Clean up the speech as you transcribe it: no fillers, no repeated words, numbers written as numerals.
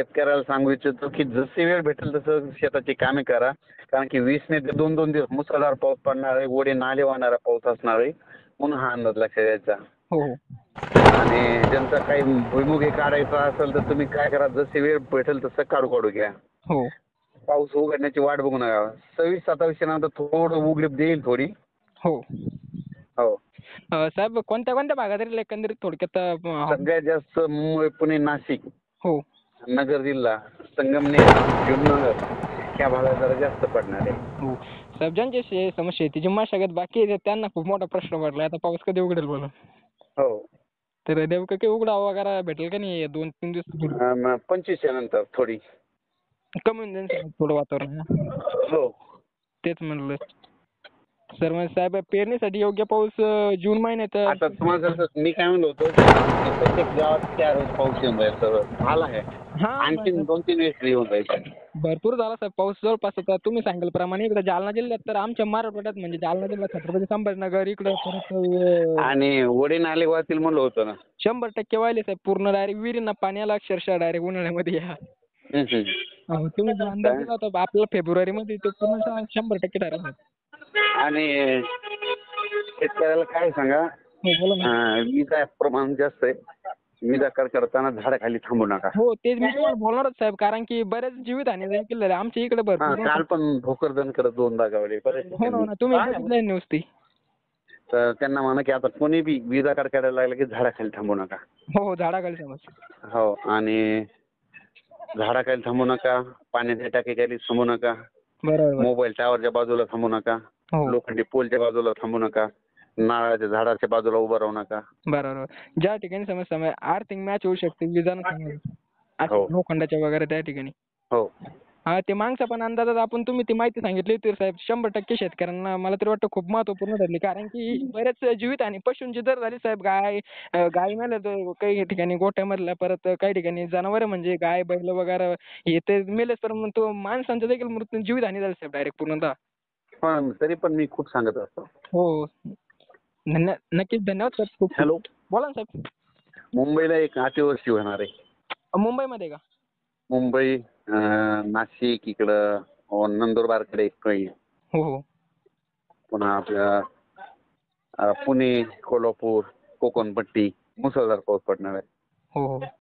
शेतकऱ्याला सांगू इच्छितो की जशी वेळ भेटेल तसं शेताची कामे करा. कारण की 20 ते 2-2 दिवस मुसळधार पाऊस पडणार आहे, ओढे नाले वाहणारा पाऊस असणार आहे. म्हणून हा अंदाज लक्षात द्यायचा. हो हो आणि ज्यांचा काही भुईमुग हे काढायचा असेल तर तुम्ही काय करा, जशी वेळ भेटेल तसं काढू घ्या. हो पाऊस उघडण्याची वाट बघू नका. 26-27 नंतर थोडं उघडीप देईल थोडी. हो हो. साहेब कोणत्या कोणत्या भागात राहील एकंदरीत थोडक्यात सगळ्यात जास्त मुंबई, पुणे, नाशिक, हो नगर जिल्हा, संगमनेर, जुन्नर या भागात जरा जास्त पडणार आहे. हो साहेब ज्यांचे शेतीची मशागत बाकी आहे त्यांना खूप मोठा प्रश्न पडला आता पाऊस कधी उघडेल बोलून. हो. तर नेमकं काही उघडावा वगैरे भेटेल का नाही 2-3 दिवस 25 नंतर थोडी. कमी होऊन जाईल साहेब थोडं वातावरण. हो. तेच म्हणलं. सर मग साहेब पेरणीसाठी योग्य पाऊस जून महिन्यात आता तुम्हाला जसं मी काय म्हणलो होतो प्रत्येक गावात 4 रोज पाऊस येऊन जाईल सर. झाला आहे. हा आणखी 2-3 वेळेस येऊन जाईल. भरपूर झाला साहेब पाऊस जवळपास आता तुम्ही सांगितल्याप्रमाणे इकडे जालना जिल्ह्यात तर आमच्या मराठवाड्यात म्हणजे जालना जिल्हा छत्रपती संभाजीनगर इकडे परत आणि ओढे नाले वाहतील म्हणलं होतं ना. 100% वाहिले साहेब पूर्ण डायरेक्ट विहिरींना पाणी आलं अक्षरशः डायरेक्ट उन्हाळ्यामध्ये या. तुम्ही जो अंदाज दिला होता आपल्याला फेब्रुवारीमध्ये तो पूर्ण 100% ठरला. आणि शेतकऱ्याला काय सांगा, हो बोला ना. विजा प्रमाण जास्त आहे. विजा करताना झाडाखाली थांबू नका. हो तेच मी तुम्हाला बोलणारच साहेब कारण की बऱ्याच जीवितहानी केलेल्या आहे आमच्या इकडे भरपूर. काल पण भोकरदन करत 2 गावले हो ना तुम्ही बघितलंय न्यूज ती. तर त्यांना म्हणा की आता कोणी बी विजा काढायला लागला की झाडाखाली थांबू नका. हो झाडाखाली समज. हो. आणि झाडाखाली थांबू नका, पाण्याच्या टाकीखाली थांबू नका, बरोबर. मोबाईल टॉवरच्या बाजूला थांबू नका, हो लोखंडी पोलच्या बाजूला थांबू नका, नारळाच्या झाडाच्या बाजूला उभं राहू नका. बरोबर. ज्या ठिकाणी समस्या आर्थिक मॅच होऊ शकते विजानं हो. लोखंडाच्या वगैरे त्या ठिकाणी. हो. हा ते मागचा पण अंदाजात आपण तुम्ही ती माहिती सांगितली तर साहेब 100% शेतकऱ्यांना मला तरी वाटतं खूप महत्त्वपूर्ण ठरली कारण की बरेच जीवितहानी पशूंची जर झाली साहेब गाय मेल्या तर काही ठिकाणी गोठ्यामधल्या परत काही ठिकाणी जनावरं म्हणजे गाय बैल वगैरे हे ते मेलेच पण तो माणसांचा देखील मृत्यू जीवितहानी झाली साहेब डायरेक्ट पूर्णतः. पण तरी पण मी खूप सांगत असतो. हो नक्कीच धन्यवाद साहेब खूप. हॅलो. बोला ना साहेब. मुंबईला एक अतिवृष्टी होणार आहे. मुंबईमध्ये का? मुंबई, नाशिक इकडं नंदुरबारकडे काही, हो हो पुन्हा आपल्या पुणे, कोल्हापूर, कोकणपट्टी मुसळधार पाऊस पडणार आहे. हो हो